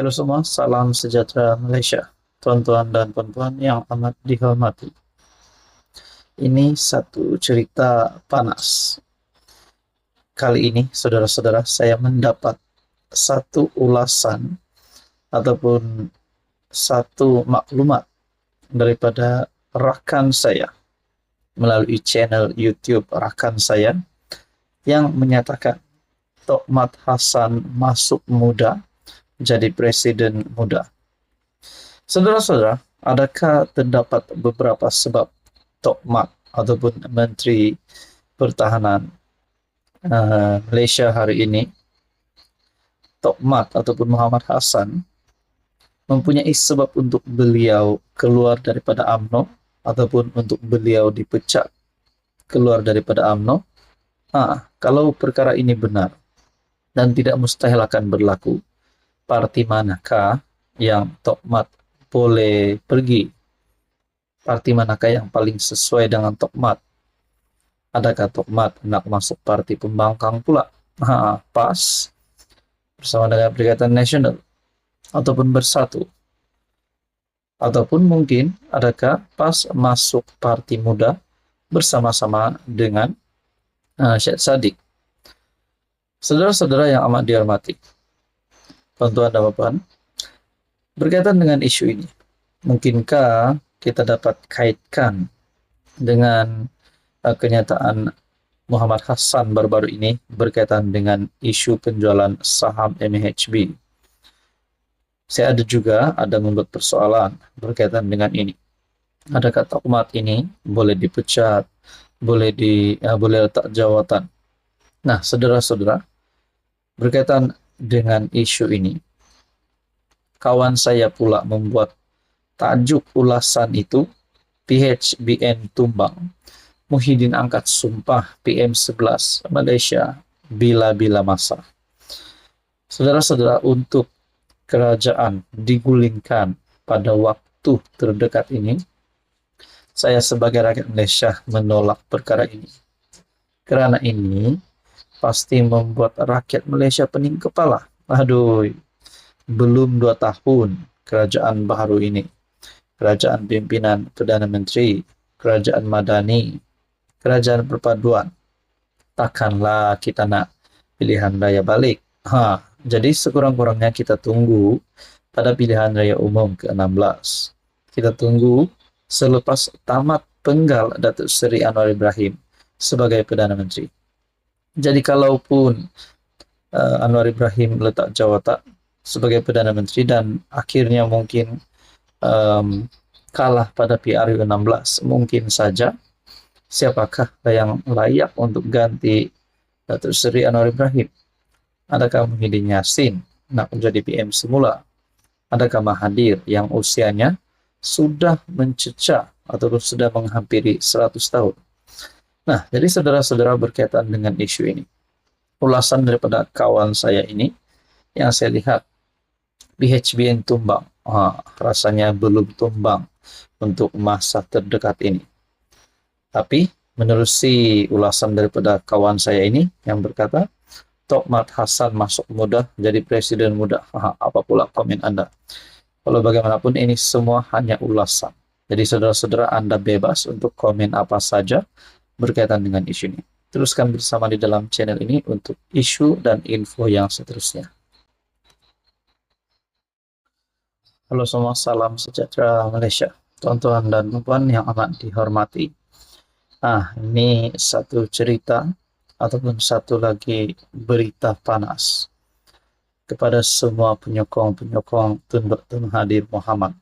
Halo semua, salam sejahtera Malaysia. Tuan-tuan dan puan-puan yang amat dihormati. Ini satu cerita panas. Kali ini, saudara-saudara, saya mendapat satu ulasan ataupun satu maklumat daripada rakan saya melalui channel YouTube rakan saya yang menyatakan Tokmat Hassan masuk muda jadi presiden muda. Saudara-saudara, adakah terdapat beberapa sebab Tokmat ataupun Menteri Pertahanan Malaysia hari ini, Tokmat ataupun Muhammad Hassan, mempunyai sebab untuk beliau keluar daripada UMNO ataupun untuk beliau dipecat keluar daripada UMNO? Kalau perkara ini benar dan tidak mustahil akan berlaku, parti manakah yang Tokmat boleh pergi? Parti manakah yang paling sesuai dengan Tokmat? Adakah Tokmat nak masuk parti pembangkang pula? PAS bersama dengan Perikatan Nasional ataupun Bersatu? Ataupun mungkin adakah PAS masuk parti muda bersama-sama dengan Syed Saddiq? Saudara-saudara yang amat dihormati, tuan-tuan dan puan, berkaitan dengan isu ini, mungkinkah kita dapat kaitkan dengan kenyataan Muhammad Hassan baru-baru ini berkaitan dengan isu penjualan saham MHB? Saya ada membuat persoalan berkaitan dengan ini. Adakah Tokmat ini boleh dipecat, boleh letak jawatan? Nah, saudara-saudara, berkaitan dengan isu ini, kawan saya pula membuat tajuk ulasan itu PHBN tumbang, Muhyiddin angkat sumpah PM11 Malaysia bila-bila masa. Saudara-saudara, untuk kerajaan digulingkan pada waktu terdekat ini, saya sebagai rakyat Malaysia menolak perkara ini. Kerana ini pasti membuat rakyat Malaysia pening kepala. Belum 2 tahun kerajaan baru ini, kerajaan pimpinan Perdana Menteri, kerajaan madani, kerajaan perpaduan, takkanlah kita nak pilihan raya balik. Jadi sekurang-kurangnya kita tunggu pada pilihan raya umum ke-16. Kita tunggu selepas tamat penggal Datuk Seri Anwar Ibrahim sebagai Perdana Menteri. Jadi kalaupun Anwar Ibrahim letak jawatan sebagai Perdana Menteri dan akhirnya mungkin kalah pada PRU 16, mungkin saja siapakah yang layak untuk ganti Datuk Seri Anwar Ibrahim? Adakah Muhyiddin Yassin nak menjadi PM semula? Adakah Mahathir yang usianya sudah mencecah ataupun sudah menghampiri 100 tahun? Nah, jadi saudara-saudara, berkaitan dengan isu ini, ulasan daripada kawan saya ini yang saya lihat PHBN tumbang, rasanya belum tumbang untuk masa terdekat ini. Tapi menerusi ulasan daripada kawan saya ini yang berkata Tokmat Hassan masuk muda jadi presiden muda, apa pula komen Anda? Kalau bagaimanapun ini semua hanya ulasan. Jadi saudara-saudara, Anda bebas untuk komen apa saja berkaitan dengan isu ini. Teruskan bersama di dalam channel ini untuk isu dan info yang seterusnya. Halo semua, salam sejahtera Malaysia. Tuan-tuan dan puan yang amat dihormati. Ini satu cerita ataupun satu lagi berita panas kepada semua penyokong-penyokong Tun Dr. Mahathir Mohamad.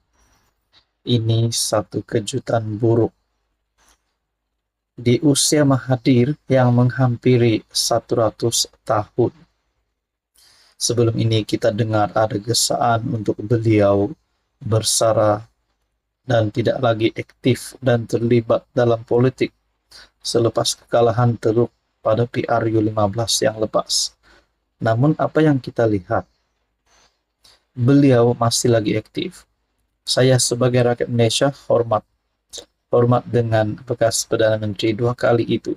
Ini satu kejutan buruk. Di usia Mahathir yang menghampiri 100 tahun. Sebelum ini kita dengar ada gesaan untuk beliau bersara dan tidak lagi aktif dan terlibat dalam politik selepas kekalahan teruk pada PRU 15 yang lepas. Namun apa yang kita lihat, beliau masih lagi aktif. Saya sebagai rakyat Malaysia hormat dengan bekas Perdana Menteri 2 kali itu,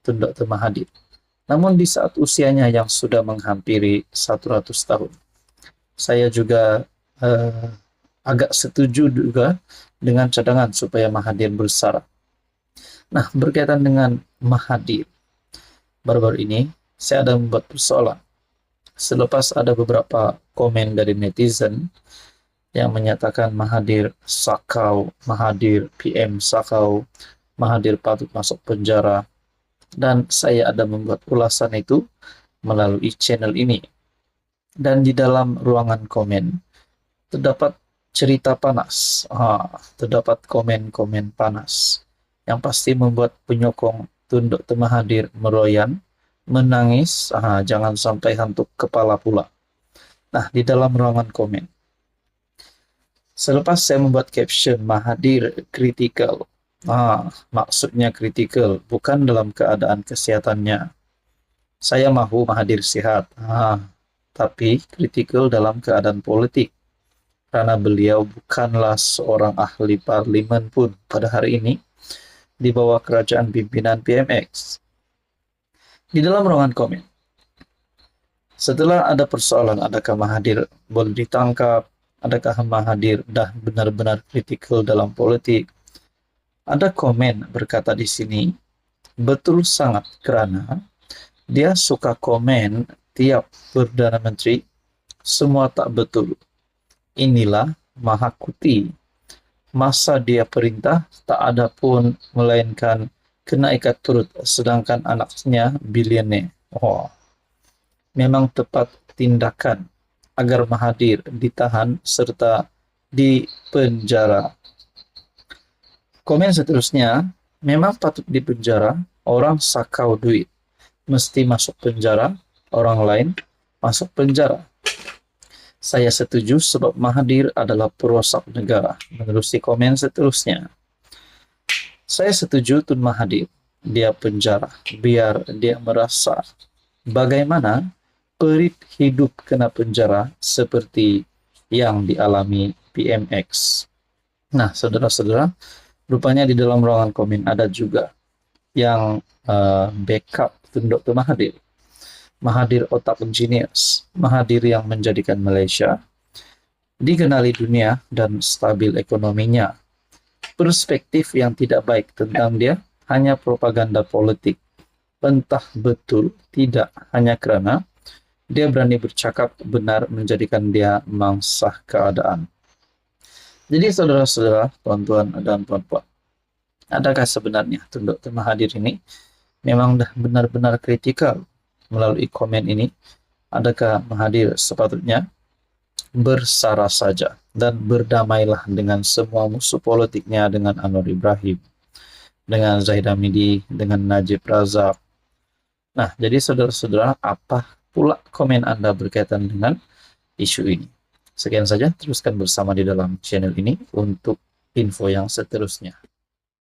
Tun Dr. Mahathir. Namun di saat usianya yang sudah menghampiri 100 tahun, saya juga agak setuju juga dengan cadangan supaya Mahathir bersara. Nah, berkaitan dengan Mahathir, baru-baru ini saya ada membuat persoalan. Selepas ada beberapa komen dari netizen yang menyatakan Mahathir sakau, Mahathir PM sakau, Mahathir patut masuk penjara, dan saya ada membuat ulasan itu melalui channel ini. Dan di dalam ruangan komen terdapat cerita panas, terdapat komen-komen panas yang pasti membuat penyokong Tun Dr. Mahathir meroyan, menangis, jangan sampai hantuk kepala pula. Nah, di dalam ruangan komen, selepas saya membuat caption Mahathir critical, maksudnya critical bukan dalam keadaan kesehatannya. Saya mahu Mahathir sehat, tapi critical dalam keadaan politik. Karena beliau bukanlah seorang ahli parlimen pun pada hari ini di bawah kerajaan pimpinan PMX. Di dalam ruangan komen, setelah ada persoalan adakah Mahathir boleh ditangkap, adakah Mahathir dah benar-benar kritikal dalam politik, ada komen berkata di sini, betul sangat karena dia suka komen tiap Perdana Menteri, semua tak betul. Inilah Maha Kuti. Masa dia perintah, tak ada pun melainkan kena ikat turut, sedangkan anaknya bilioner. Memang tepat tindakan agar Mahathir ditahan serta dipenjara. Komen seterusnya, memang patut dipenjara, orang sakau duit. Mesti masuk penjara, orang lain masuk penjara. Saya setuju sebab Mahathir adalah perosak negara. Menerusi komen seterusnya, saya setuju Tun Mahathir, dia penjara, biar dia merasa bagaimana perih hidup kena penjara seperti yang dialami PMX. Nah, saudara-saudara, rupanya di dalam ruangan komen ada juga yang backup Tun Dr. Mahathir. Mahathir otak genius, Mahathir yang menjadikan Malaysia dikenali dunia dan stabil ekonominya. Perspektif yang tidak baik tentang dia hanya propaganda politik. Entah betul tidak, hanya kerana dia berani bercakap benar menjadikan dia mangsa keadaan. Jadi saudara-saudara, tuan-tuan dan puan-puan, adakah sebenarnya Tun Dr. Mahathir ini memang dah benar-benar kritikal melalui komen ini? Adakah Mahathir sepatutnya bersara saja dan berdamailah dengan semua musuh politiknya, dengan Anwar Ibrahim, dengan Zahid Hamidi, dengan Najib Razak? Nah, jadi saudara-saudara, apa pula komen Anda berkaitan dengan isu ini? Sekian saja, teruskan bersama di dalam channel ini untuk info yang seterusnya.